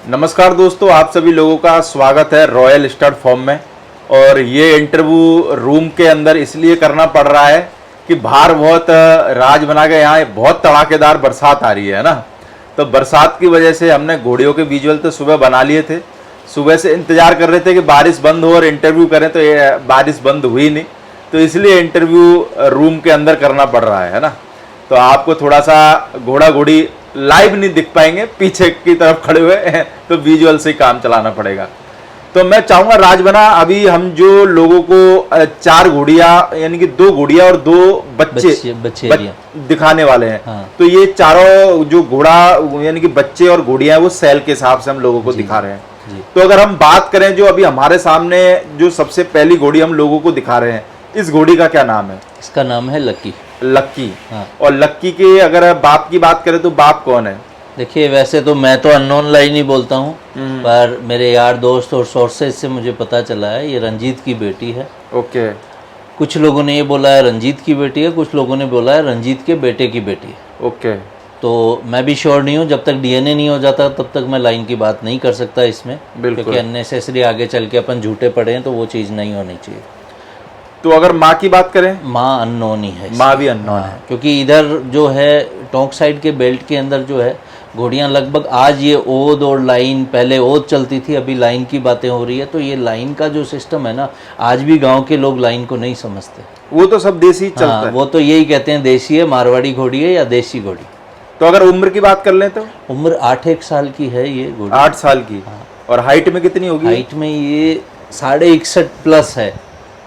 नमस्कार दोस्तों, आप सभी लोगों का स्वागत है रॉयल स्टड फॉर्म में। और ये इंटरव्यू रूम के अंदर इसलिए करना पड़ रहा है कि बाहर बहुत राज बना के यहाँ बहुत तड़ाकेदार बरसात आ रही है ना। तो बरसात की वजह से हमने घोड़ियों के विजुअल तो सुबह बना लिए थे, सुबह से इंतजार कर रहे थे कि बारिश बंद हो और इंटरव्यू करें, तो ये बारिश बंद हुई नहीं, तो इसलिए इंटरव्यू रूम के अंदर करना पड़ रहा है ना। तो आपको थोड़ा सा घोड़ा घोड़ी लाइव नहीं दिख पाएंगे, पीछे की तरफ खड़े हुए हैं, तो विजुअल से काम चलाना पड़ेगा। तो मैं चाहूंगा राजबना, अभी हम जो लोगों को 4 घोड़िया यानी कि 2 घोड़िया और 2 बच्चे दिखाने वाले हैं। हाँ। तो ये चारों जो घोड़ा यानी कि बच्चे और घोड़िया है वो सेल के हिसाब से हम लोगों को दिखा रहे हैं। तो अगर हम बात करें जो अभी हमारे सामने जो सबसे पहली घोड़ी हम लोगों को दिखा रहे हैं, इस घोड़ी का क्या नाम है? इसका नाम है लक्की। लक्की। हाँ। और लक्की के अगर बाप की बात करें तो बाप कौन है? देखिए, वैसे तो मैं तो अननोन लाइन ही बोलता हूँ, पर मेरे यार दोस्त और सोर्सेज से मुझे पता चला है ये रंजीत की बेटी है। ओके। कुछ लोगों ने ये बोला है रंजीत की बेटी है, कुछ लोगों ने बोला है रंजीत के बेटे की बेटी है। ओके। तो मैं भी श्योर नहीं हूँ, जब तक डीएनए नहीं हो जाता तब तक मैं लाइन की बात नहीं कर सकता इसमें, क्योंकि अननेसेसरी आगे चल के अपन झूठे पड़े हैं, तो वो चीज़ नहीं होनी चाहिए। तो अगर माँ की बात करें, माँ अननोन ही है। माँ भी अननोन है, क्योंकि इधर जो है टोंक साइड के बेल्ट के अंदर जो है घोड़ियाँ लगभग, आज ये ओद और लाइन, पहले ओद चलती थी, अभी लाइन की बातें हो रही है। तो ये लाइन का जो सिस्टम है ना, आज भी गांव के लोग लाइन को नहीं समझते। वो तो सब देसी चलता है। वो तो यही कहते हैं देसी है, मारवाड़ी घोड़ी है या देसी घोड़ी। तो अगर उम्र की बात कर लें तो उम्र 8 साल की है ये घोड़ी। 8 साल की। हाँ। और हाइट में कितनी होगी? हाइट में ये 61.5 प्लस है,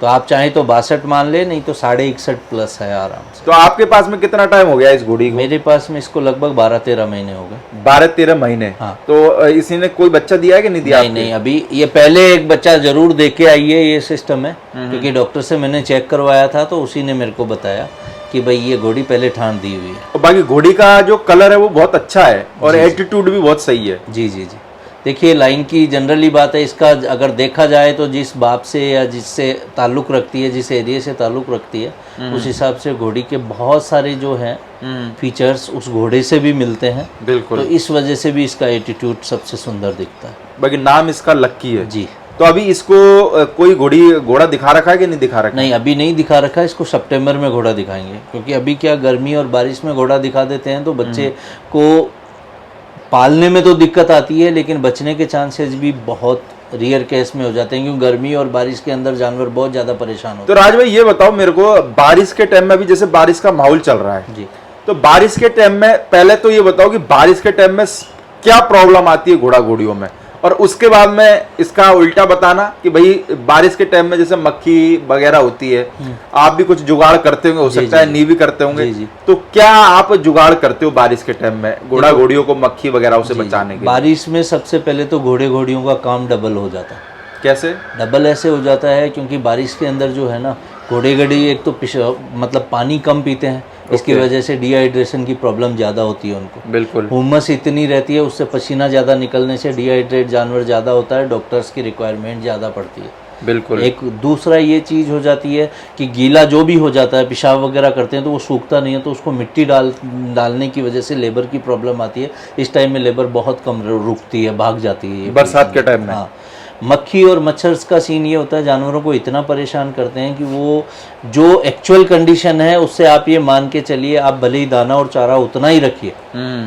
तो आप चाहें तो 62 मान ले, नहीं तो 61.5 प्लस है आराम से। तो आपके पास में कितना टाइम हो गया इस घोड़ी को? मेरे पास में इसको लगभग 12-13 महीने हो गए। 12-13 महीने। हाँ। तो इसी ने कोई बच्चा दिया है कि नहीं दिया? नहीं, अभी ये पहले एक बच्चा जरूर दे के आई है, ये सिस्टम है, क्योंकि डॉक्टर से मैंने चेक करवाया था, तो उसी ने मेरे को बताया कि भाई ये घोड़ी पहले ठान दी हुई है। और बाकी घोड़ी का जो कलर है वो बहुत अच्छा है और एटीट्यूड भी बहुत सही है। जी जी जी। देखिए, लाइन की जनरली बात है, इसका अगर देखा जाए तो जिस बाप से या जिससे ताल्लुक़ रखती है, जिस एरिया से ताल्लुक़ रखती है, उस हिसाब से घोड़ी के बहुत सारे जो हैं फीचर्स उस घोड़े से भी मिलते हैं। बिल्कुल। तो इस वजह से भी इसका एटीट्यूड सबसे सुंदर दिखता है। बाकी नाम इसका लक्की है। जी। तो अभी इसको कोई घोड़ा दिखा रखा है कि नहीं दिखा रखा? नहीं, अभी नहीं दिखा रखा है। इसको सितंबर में घोड़ा दिखाएंगे, क्योंकि अभी क्या गर्मी और बारिश में घोड़ा दिखा देते हैं तो बच्चे को पालने में तो दिक्कत आती है, लेकिन बचने के चांसेस भी बहुत रेयर केस में हो जाते हैं, क्योंकि गर्मी और बारिश के अंदर जानवर बहुत ज़्यादा परेशान होते हैं। तो राज भाई ये बताओ मेरे को, बारिश के टाइम में अभी जैसे बारिश का माहौल चल रहा है जी, तो बारिश के टाइम में पहले तो ये बताओ कि बारिश के टाइम में क्या प्रॉब्लम आती है घोड़ा घोड़ियों में, और उसके बाद में इसका उल्टा बताना कि भाई बारिश के टाइम में जैसे मक्खी वगैरह होती है, आप भी कुछ जुगाड़ करते होंगे, हो सकता है नहीं भी करते होंगे। तो क्या आप जुगाड़ करते हो बारिश के टाइम में घोड़ा घोड़ियों को मक्खी वगैरह से बचाने के? बारिश में सबसे पहले तो घोड़े घोड़ियों का काम डबल हो जाता है। कैसे डबल? ऐसे हो जाता है क्योंकि बारिश के अंदर जो है ना, घोड़े घड़ी एक तो मतलब पानी कम पीते हैं, इसकी वजह से डिहाइड्रेशन की प्रॉब्लम ज़्यादा होती है उनको। बिल्कुल। हुमस इतनी रहती है, उससे पसीना ज़्यादा निकलने से डिहाइड्रेट जानवर ज़्यादा होता है, डॉक्टर्स की रिक्वायरमेंट ज़्यादा पड़ती है। बिल्कुल। एक दूसरा ये चीज़ हो जाती है कि गीला जो भी हो जाता है, पेशाब वगैरह करते हैं तो वो सूखता नहीं है, तो उसको मिट्टी डालने की वजह से लेबर की प्रॉब्लम आती है। इस टाइम में लेबर बहुत कम रुकती है, भाग जाती है बरसात के टाइम में। हाँ। मक्खी और मच्छर का सीन ये होता है, जानवरों को इतना परेशान करते हैं कि वो जो एक्चुअल कंडीशन है उससे आप ये मान के चलिए, आप भले ही दाना और चारा उतना ही रखिए,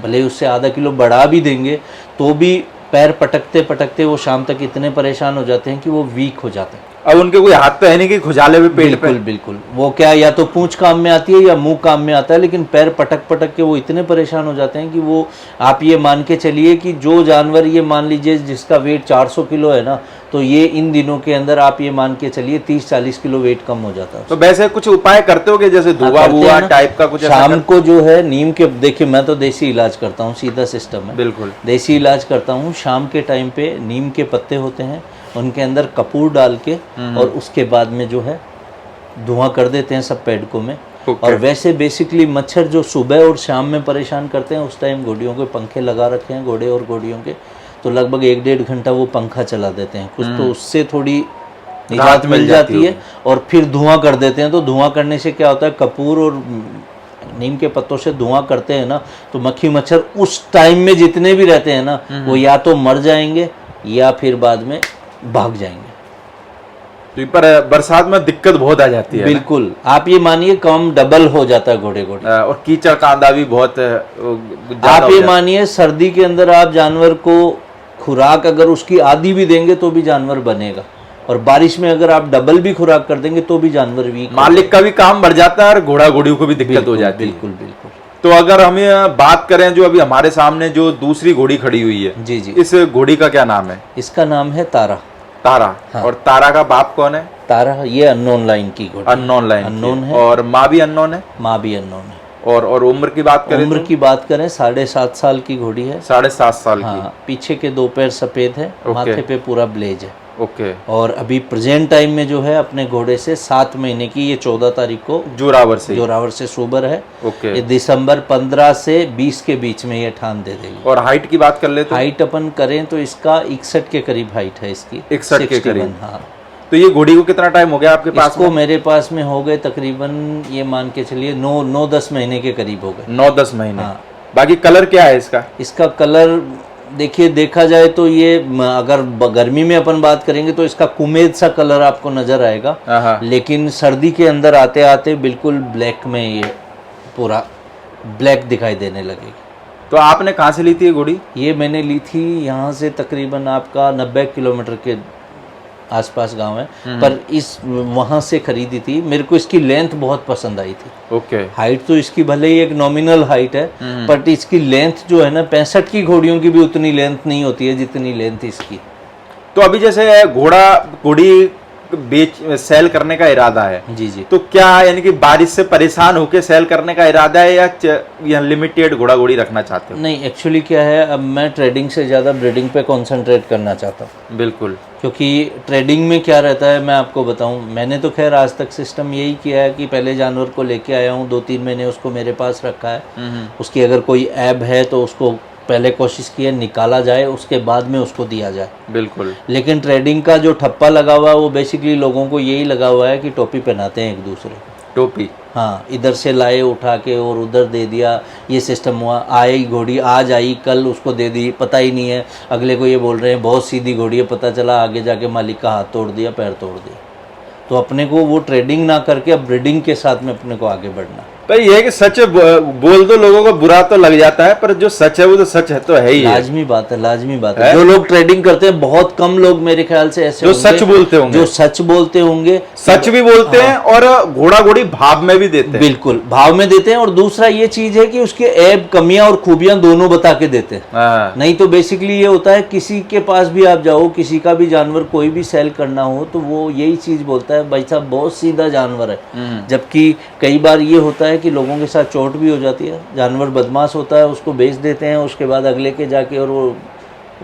भले ही उससे आधा किलो बढ़ा भी देंगे, तो भी पैर पटकते पटकते वो शाम तक इतने परेशान हो जाते हैं कि वो वीक हो जाते हैं। अब उनके कोई हाथ तो है नहीं कि खुजाले भी पेट पे। बिल्कुल। वो क्या, या तो पूंछ काम में आती है या मुंह काम में आता है, लेकिन पैर पटक पटक के वो इतने परेशान हो जाते हैं कि वो, आप ये मान के चलिए कि जो जानवर, ये मान लीजिए जिसका वेट 400 किलो है ना, तो ये इन दिनों के अंदर आप ये मान के चलिए 30-40 किलो वेट कम हो जाता है। तो वैसे कुछ उपाय करते हो, जैसे धुआं वुआ टाइप का कुछ? शाम को जो है नीम के, देखिए मैं तो देसी इलाज करता हूँ, सीधा सिस्टम है। बिल्कुल देसी इलाज करता हूँ। शाम के टाइम पे नीम के पत्ते होते हैं, उनके अंदर कपूर डाल के और उसके बाद में जो है धुआं कर देते हैं सब पेड़कों में। और वैसे बेसिकली मच्छर जो सुबह और शाम में परेशान करते हैं, उस टाइम घोड़ियों के पंखे लगा रखे हैं, घोड़े और घोड़ियों के, तो लगभग 1-1.5 घंटा वो पंखा चला देते हैं कुछ, तो उससे थोड़ी निजात मिल जाती है। और फिर धुआं कर देते हैं, तो धुआं करने से क्या होता है, कपूर और नीम के पत्तों से धुआं करते हैं ना, तो मक्खी मच्छर उस टाइम में जितने भी रहते हैं ना, वो या तो मर जाएंगे या फिर बाद में भाग जाएंगे। तो पर बरसात में दिक्कत बहुत आ जाती है। बिल्कुल, आप ये मानिए काम डबल हो जाता है घोड़े घोड़े। और कीचड़ कांदा भी बहुत ज्यादा आप हो ये जाता है। मानिए सर्दी के अंदर आप जानवर को खुराक अगर उसकी आधी भी देंगे तो भी जानवर बनेगा, और बारिश में अगर आप डबल भी खुराक कर देंगे तो भी जानवर वीक। मालिक का भी काम बढ़ जाता है और घोड़ा घोड़ियों को भी दिक्कत हो जाती है। बिल्कुल बिल्कुल। तो अगर हम बात करें जो अभी हमारे सामने जो दूसरी घोड़ी खड़ी हुई है, जी जी, इस घोड़ी का क्या नाम है? इसका नाम है तारा। तारा। हाँ। और तारा का बाप कौन है? तारा ये अननोन लाइन की घोड़ी, अननोन लाइन अननोन है, और माँ भी अननोन है। माँ भी अननोन है। और उम्र की बात करें उम्र की बात करें 7.5 साल की घोड़ी है। 7.5 साल की। हाँ, पीछे के 2 पैर सफेद है, माथे पे पूरा ब्लेज है। ओके। और अभी प्रेजेंट टाइम में जो है अपने घोड़े से 7 महीने की, ये 14 तारीख को जोरावर से सुबर है। ओके। ये दिसंबर 15 से 20 के बीच में ये ठान दे देगी। और हाइट की बात कर ले तो हाइट अपन करें तो इसका 61 के करीब हाइट है इसकी। 61 के करीब। हाँ। तो ये घोड़ी को कितना टाइम हो गया आपके पास? इसको मेरे पास में हो गए तकरीबन, ये मान के चलिए 9-10 महीने के करीब हो गए। 9-10 महीने। हाँ। बाकी कलर क्या है इसका? इसका कलर देखिए, देखा जाए तो ये अगर गर्मी में अपन बात करेंगे तो इसका कुमेद सा कलर आपको नजर आएगा, लेकिन सर्दी के अंदर आते आते बिल्कुल ब्लैक में ये पूरा ब्लैक दिखाई देने लगेगी। तो आपने कहाँ से ली थी ये घोड़ी? ये मैंने ली थी यहाँ से तकरीबन आपका 90 किलोमीटर के आसपास गांव है, पर इस वहां से खरीदी थी। मेरे को इसकी लेंथ बहुत पसंद आई थी। ओके। हाइट तो इसकी भले ही एक नॉमिनल हाइट है, बट इसकी लेंथ जो है ना, 65 की घोड़ियों की भी उतनी लेंथ नहीं होती है जितनी लेंथ इसकी। तो अभी जैसे घोड़ी सेल करने का इरादा है, जी जी, तो क्या यानी कि बारिश से परेशान होकर सेल करने का इरादा है या लिमिटेड घोड़ा घोड़ी रखना चाहते हो? नहीं, एक्चुअली क्या है, अब मैं ट्रेडिंग से ज़्यादा ब्रीडिंग पे कंसंट्रेट करना चाहता हूँ। बिल्कुल। क्योंकि ट्रेडिंग में क्या रहता है, मैं आपको बताऊं, मैंने तो खैर आज तक सिस्टम यही किया है कि पहले जानवर को लेके आया हूँ, 2-3 महीने उसको मेरे पास रखा है। उसकी अगर कोई ऐब है तो उसको पहले कोशिश की है निकाला जाए, उसके बाद में उसको दिया जाए। बिल्कुल। लेकिन ट्रेडिंग का जो ठप्पा लगा हुआ है वो बेसिकली लोगों को यही लगा हुआ है कि टोपी पहनाते हैं एक दूसरे। टोपी? हाँ, इधर से लाए उठा के और उधर दे दिया, ये सिस्टम हुआ। आई घोड़ी आज आई, कल उसको दे दी, पता ही नहीं है। अगले को ये बोल रहे हैं बहुत सीधी घोड़ी है, पता चला आगे जाके मालिक का हाथ तोड़ दिया, पैर तोड़ दिया। तो अपने को वो ट्रेडिंग ना करके अब ब्रीडिंग के साथ में अपने को आगे बढ़ना। पर ये है कि सच बोल दो लोगों को बुरा तो लग जाता है, पर जो सच है वो तो सच है, तो है ही। लाजमी बात है, लाजमी बात है। जो लोग ट्रेडिंग करते हैं, बहुत कम लोग मेरे ख्याल से ऐसे जो सच बोलते होंगे, जो सच बोलते होंगे, सच भी बोलते हैं और घोड़ा घोड़ी भाव में भी देते हैं। बिल्कुल भाव में देते हैं। और दूसरा ये चीज है कि उसके ऐब, कमियां और खूबियां दोनों बता के देते हैं। नहीं तो बेसिकली ये होता है, किसी के पास भी आप जाओ, किसी का भी जानवर कोई भी सेल करना हो तो वो यही चीज बोलता है, भाई साहब बहुत सीधा जानवर है। जबकि कई बार ये होता है कि लोगों के साथ चोट भी हो जाती है, जानवर बदमाश होता है, उसको बेच देते हैं, उसके बाद अगले के जाके और वो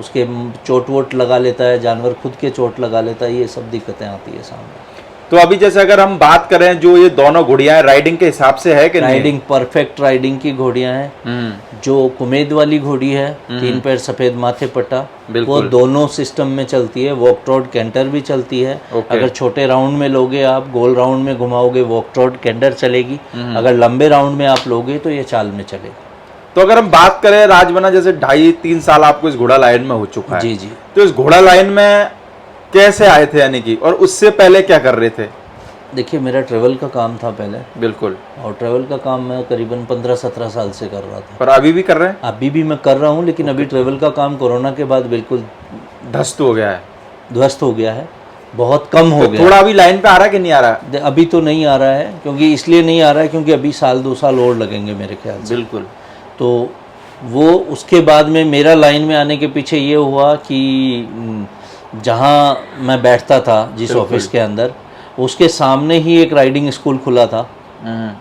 उसके चोट वोट लगा लेता है, जानवर खुद के चोट लगा लेता है, ये सब दिक्कतें आती है सामने। तो अभी जैसे अगर हम बात करें, जो ये दोनों घोड़ियां राइडिंग के हिसाब से है कि राइडिंग परफेक्ट राइडिंग की घोड़ियां हैं। जो कुमेद वाली घोड़ी है, 3 पैर सफेद माथे पट्टा, वो दोनों सिस्टम में चलती है। वॉक ट्रॉट कैंटर भी चलती है। अगर छोटे राउंड में लोगे आप, गोल राउंड में घुमाओगे, वॉक ट्रॉट कैंटर चलेगी। अगर लंबे राउंड में आप लोगे तो ये चाल में चलेगी। तो अगर हम बात करें राजबना, जैसे 2.5-3 साल आपको इस घोड़ा लाइन में हो चुका है। जी जी। तो इस घोड़ा लाइन में कैसे आए थे, यानी कि, और उससे पहले क्या कर रहे थे? देखिए, मेरा ट्रेवल का काम था पहले। बिल्कुल। और ट्रेवल का काम मैं करीबन 15-17 साल से कर रहा था। पर अभी भी कर रहे हैं? अभी भी मैं कर रहा हूँ, लेकिन अभी ट्रेवल का काम कोरोना के बाद बिल्कुल ध्वस्त हो गया है। ध्वस्त हो गया है, बहुत कम हो गया। थोड़ा अभी लाइन पे आ रहा है कि नहीं आ रहा है? अभी तो नहीं आ रहा है, क्योंकि इसलिए नहीं आ रहा है क्योंकि अभी 1-2 साल और लगेंगे मेरे ख्याल से। बिल्कुल। तो वो उसके बाद में मेरा लाइन में आने के पीछे ये हुआ कि जहाँ मैं बैठता था जिस ऑफिस के अंदर, उसके सामने ही एक राइडिंग स्कूल खुला था।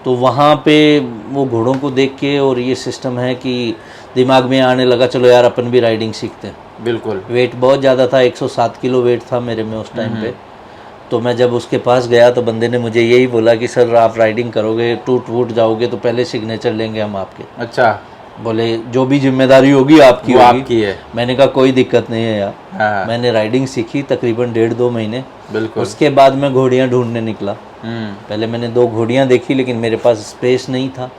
तो वहाँ पे वो घोड़ों को देख के और ये सिस्टम है कि दिमाग में आने लगा, चलो यार अपन भी राइडिंग सीखते हैं। बिल्कुल। वेट बहुत ज़्यादा था, 107 किलो वेट था मेरे में उस टाइम पे। तो मैं जब उसके पास गया तो बंदे ने मुझे यही बोला कि सर आप राइडिंग करोगे, टूट वूट जाओगे तो पहले सिग्नेचर लेंगे हम आपके। अच्छा। बोले जो भी जिम्मेदारी होगी आपकी वो होगी। आपकी है। मैंने कहा कोई दिक्कत नहीं है यार। मैंने राइडिंग सीखी तकरीबन 1.5-2 महीने। बिल्कुल। उसके बाद मैं घोड़ियाँ ढूंढने निकला। पहले मैंने 2 घोड़ियाँ देखी, लेकिन मेरे पास स्पेस नहीं था।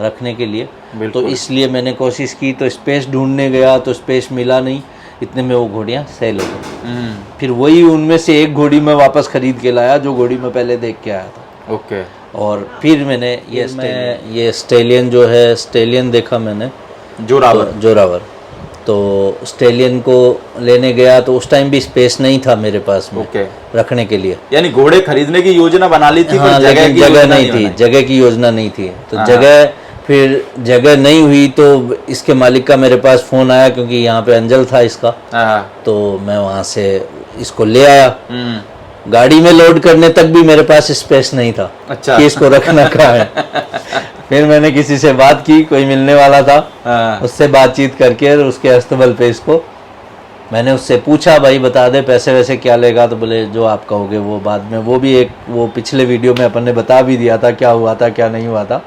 रखने के लिए। तो इसलिए मैंने कोशिश की, तो स्पेस ढूंढने गया तो स्पेस मिला नहीं, इतने में वो घोड़ियाँ सेल हो गई। फिर वही उनमें से एक घोड़ी मैं वापस खरीद के लाया जो घोड़ी मैं पहले देख के आया था। ओके। और फिर मैंने ये स्टेलियन जो है, स्टेलियन देखा मैंने, जोरावर। तो स्टेलियन को लेने गया तो उस टाइम भी स्पेस नहीं था मेरे पास में रखने के लिए। यानी घोड़े खरीदने की योजना बना ली थी, हाँ, लेकिन जगह नहीं थी, जगह की योजना नहीं थी। तो फिर जगह नहीं हुई तो इसके मालिक का मेरे पास फ़ोन आया, क्योंकि यहाँ पे अंजल था इसका। तो मैं वहाँ से इसको ले आया। गाड़ी में लोड करने तक भी मेरे पास स्पेस नहीं था। अच्छा। कि इसको रखना कहाँ है। फिर मैंने किसी से बात की, कोई मिलने वाला था, उससे बातचीत करके उसके अस्तबल पे इसको मैंने उससे पूछा, भाई बता दे पैसे वैसे क्या लेगा। तो बोले जो आप कहोगे वो। बाद में वो भी वो पिछले वीडियो में अपन ने बता भी दिया था क्या हुआ था क्या नहीं हुआ था।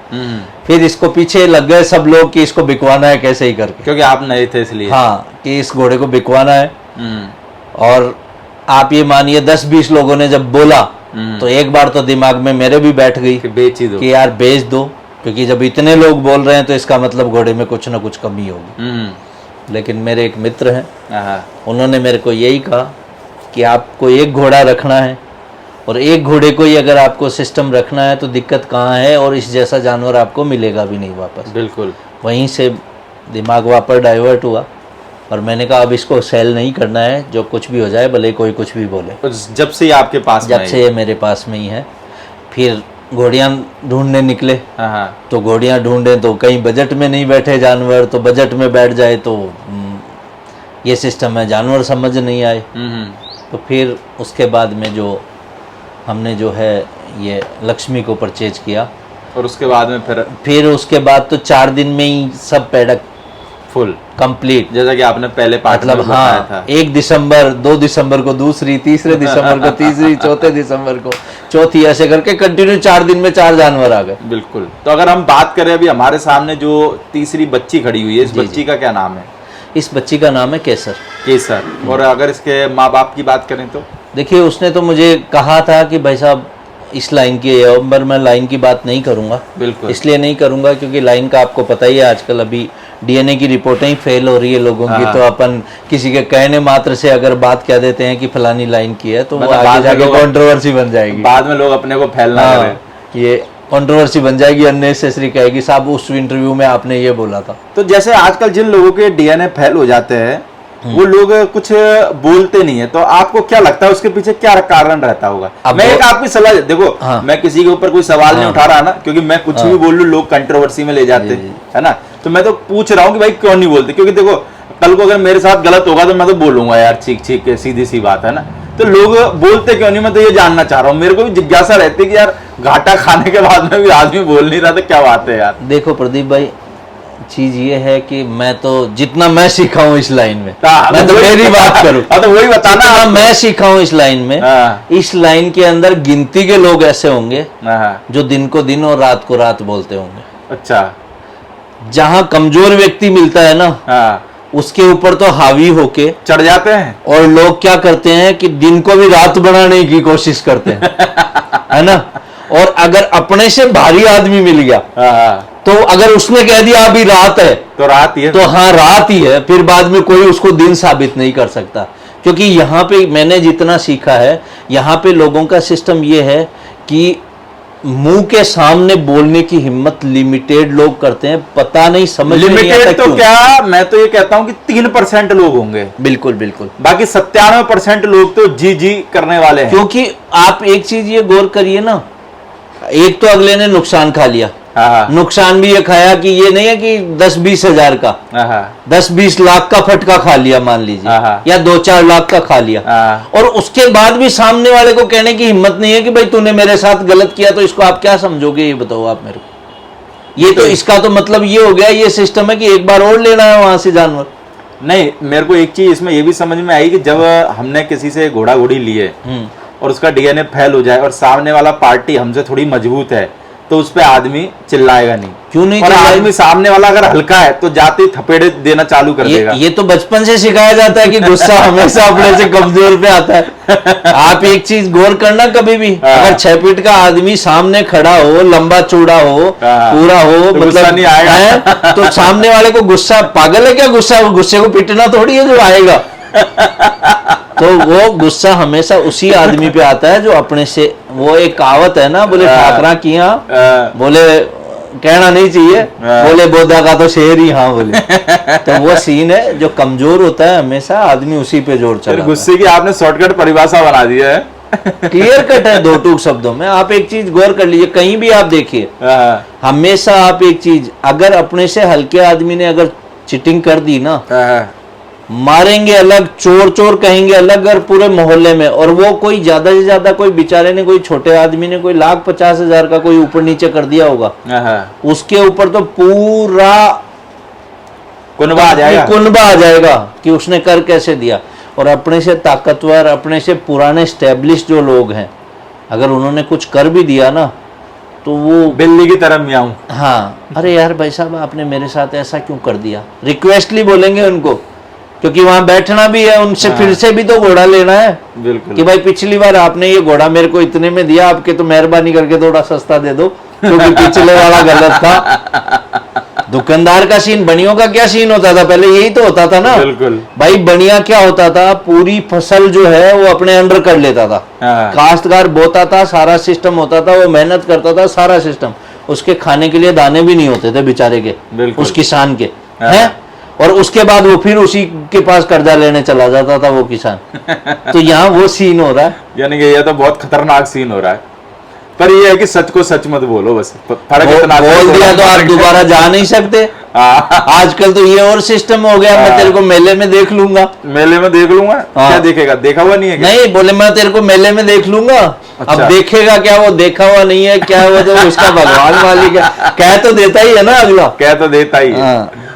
फिर इसको पीछे लग गए सब लोग कि इसको बिकवाना है कैसे ही करके, क्योंकि आप नए थे इसलिए। हाँ, कि इस घोड़े को बिकवाना है। और आप ये मानिए 10-20 लोगों ने जब बोला तो एक बार तो दिमाग में मेरे भी बैठ गई कि बेच ही दो, कि यार बेच दो, क्योंकि जब इतने लोग बोल रहे हैं तो इसका मतलब घोड़े में कुछ ना कुछ कमी होगी। लेकिन मेरे एक मित्र हैं, उन्होंने मेरे को यही कहा कि आपको एक घोड़ा रखना है, और एक घोड़े को ही अगर आपको सिस्टम रखना है तो दिक्कत कहाँ है, और इस जैसा जानवर आपको मिलेगा भी नहीं वापस। बिल्कुल। वहीं से दिमाग वापस डाइवर्ट हुआ और मैंने कहा अब इसको सेल नहीं करना है, जो कुछ भी हो जाए भले कोई कुछ भी बोले। जब से ये आपके पास, जब से ये मेरे पास में ही है। फिर घोड़ियाँ ढूंढने निकले। तो घोड़ियाँ ढूंढे तो कहीं बजट में नहीं बैठे जानवर, तो बजट में बैठ जाए तो ये सिस्टम है, जानवर समझ नहीं आए। तो फिर उसके बाद में जो हमने जो है ये लक्ष्मी को परचेज किया, और उसके बाद में फिर उसके बाद तो 4 दिन में ही सब पैडक फुल कंप्लीट, जैसा कि आपने पहले पार्ट में बताया था। 1 दिसंबर, 2 दिसंबर को दूसरी, 3 दिसंबर को तीसरी, 4 दिसंबर को चौथी, ऐसे करके कंटिन्यू 4 दिन में 4 जानवर आ गए। बिल्कुल। तो अगर हम बात करें, अभी हमारे सामने जो तीसरी बच्ची खड़ी हुई है, इस बच्ची का क्या नाम है? इस बच्ची का नाम है केसर। केसर। और अगर इसके माँ बाप की बात करें तो देखिए, उसने तो मुझे कहा था कि भाई साहब इस लाइन की है, पर मैं लाइन की बात नहीं करूंगा। बिल्कुल। इसलिए नहीं करूंगा क्योंकि लाइन का आपको पता ही है, आजकल अभी डीएनए की रिपोर्टें ही फेल हो रही है लोगों की। तो अपन किसी के कहने मात्र से अगर बात कह देते हैं कि फलानी लाइन की है, तो वो आगे जाके कंट्रोवर्सी बन जाएगी। बाद में लोग अपने को फैलना करें, ये कंट्रोवर्सी बन जाएगी, अननेसेसरी कहेगी साहब उस इंटरव्यू में आपने ये बोला था। तो जैसे आजकल जिन लोगों के डीएनए फेल हो जाते हैं, वो लोग कुछ बोलते नहीं है, तो आपको क्या लगता है उसके पीछे क्या कारण रहता होगा? मैं एक आपकी सलाह, देखो मैं किसी के ऊपर कोई सवाल नहीं उठा रहा ना, क्योंकि मैं कुछ भी बोल लूं लोग कंट्रोवर्सी में ले जाते हैं, है ना। तो मैं तो पूछ रहा हूँ कि भाई क्यों नहीं बोलते, क्योंकि देखो कल को अगर मेरे साथ गलत होगा तो मैं तो बोलूंगा यार, ठीक ठीक सीधी सी बात है ना। तो लोग बोलते क्यों नहीं, मैं तो ये जानना चाह रहा हूँ। मेरे को भी जिज्ञासा रहती है कि यार घाटा खाने के बाद में भी आदमी बोल नहीं रहा, तो क्या बात है यार? देखो प्रदीप भाई, चीज ये है कि मैं तो जितना मैं सीखा हूँ इस लाइन में, मैं तो मेरी बात करूँ तो वही बताना, मैं सीखा हूँ इस लाइन में। इस लाइन के अंदर गिनती के लोग ऐसे होंगे जो दिन को दिन और रात को रात बोलते होंगे। अच्छा। जहाँ कमजोर व्यक्ति मिलता है ना, उसके ऊपर तो हावी होके चढ़ जाते हैं, और लोग क्या करते हैं कि दिन को भी रात बनाने की कोशिश करते हैं है ना। और अगर अपने से भारी आदमी मिल गया तो अगर उसने कह दिया अभी रात है तो रात ही है, तो हाँ रात ही है, फिर बाद में कोई उसको दिन साबित नहीं कर सकता। क्योंकि यहाँ पे मैंने जितना सीखा है, यहाँ पे लोगों का सिस्टम ये है कि मुंह के सामने बोलने की हिम्मत लिमिटेड लोग करते हैं, पता नहीं समझ लिमिटेड तो क्या, मैं तो ये कहता हूँ कि 3% लोग होंगे। बिल्कुल बिल्कुल, बाकी 97% लोग तो जी जी करने वाले हैं। क्योंकि आप एक चीज ये गौर करिए ना, एक तो अगले ने नुकसान खा लिया, नुकसान भी ये खाया कि ये नहीं है कि 10-20 हजार का, 10-20 लाख का फटका खा लिया मान लीजिए, या 2-4 लाख का खा लिया, और उसके बाद भी सामने वाले को कहने की हिम्मत नहीं है कि भाई तूने मेरे साथ गलत किया, तो इसको आप क्या समझोगे, ये बताओ आप मेरे को। ये तो इसका तो मतलब ये हो गया, ये सिस्टम है कि एक बार और लेना है वहां से जानवर। नहीं, मेरे को एक चीज इसमें ये भी समझ में आई कि जब हमने किसी से घोड़ा घोड़ी लिए और उसका डीएनए फेल हो जाए और सामने वाला पार्टी हमसे थोड़ी मजबूत है, तो उस पे आदमी चिल्लाएगा नहीं। क्यों नहीं और चिल्लाएगा? आदमी सामने वाला अगर हल्का है तो जाते ही थपेड़े देना चालू कर देगा। ये तो बचपन से सिखाया जाता है कि गुस्सा हमेशा अपने से कमजोर पे आता है। आप एक चीज गौर करना, कभी भी अगर 6 फीट का आदमी सामने खड़ा हो, लंबा चौड़ा हो, पूरा हो, तो गुस्सा मतलब नहीं आएगा। है, तो सामने वाले को गुस्सा, पागल है क्या गुस्सा? गुस्से को पिटना थोड़ी है जो आएगा। तो वो गुस्सा हमेशा उसी आदमी पे आता है जो अपने से, वो एक कहावत है ना, बोले ठाकरा किया, बोले कहना नहीं चाहिए, बोले बोधा का तो शेर ही, हाँ बोले। तो वो सीन है, जो कमजोर होता है हमेशा आदमी उसी पे जोर चलाता है। गुस्से की आपने शॉर्टकट परिभाषा बना दी है। क्लियर कट है, दो टूक शब्दों में। आप एक चीज गौर कर लीजिए, कहीं भी आप देखिए, हमेशा आप एक चीज, अगर अपने से हल्के आदमी ने अगर चिटिंग कर दी ना, मारेंगे अलग, चोर चोर कहेंगे अलग, और पूरे मोहल्ले में। और वो कोई ज्यादा से ज्यादा, कोई बेचारे ने, कोई छोटे आदमी ने कोई 1,50,000 का कोई ऊपर नीचे कर दिया होगा, उसके ऊपर तो पूरा कुनबा आ जाएगा, कुनबा आ जाएगा कि उसने कर कैसे दिया। और अपने से ताकतवर, अपने से पुराने स्टैब्लिश जो लोग हैं, अगर उन्होंने कुछ कर भी दिया ना, तो वो बिल्ली की तरह मियाऊं, हाँ, अरे यार भाई साहब आपने मेरे साथ ऐसा क्यों कर दिया, रिक्वेस्टली बोलेंगे उनको, क्योंकि वहां बैठना भी है उनसे, फिर से भी तो घोड़ा लेना है। बिल्कुल कि भाई पिछली बार आपने ये घोड़ा मेरे को इतने में दिया, आपके तो मेहरबानी करके थोड़ा सस्ता दे दो, क्योंकि पिछले वाला गलत था। दुकानदार का सीन, बनियों का क्या सीन होता था पहले, यही तो होता था ना। बिल्कुल भाई बनिया क्या होता था, पूरी फसल जो है वो अपने अंडर कर लेता था। काश्तकार बोता था, सारा सिस्टम होता था, वो मेहनत करता था, सारा सिस्टम, उसके खाने के लिए दाने भी नहीं होते थे बेचारे के, उस किसान के, हैं। और उसके बाद वो फिर उसी के पास कर्जा लेने चला जाता था वो किसान। तो यहाँ वो सीन हो रहा है, यानी कि ये तो बहुत खतरनाक सीन हो रहा है। पर ये है कि सच को सच मत बोलो, बस फर्क इतना बोल दिया तो आप दोबारा जा नहीं सकते। आजकल तो ये और सिस्टम हो गया, मैं तेरे को मेले में देख लूंगा, मेले में देख लूंगा। क्या देखेगा, देखा हुआ नहीं है क्या? नहीं, बोले मैं तेरे को मेले में देख लूंगा। अच्छा। अब देखेगा क्या, वो देखा हुआ नहीं है क्या, वो तो उसका भगवान मालिक है, कह तो देता ही है ना अगला, कह तो देता ही है।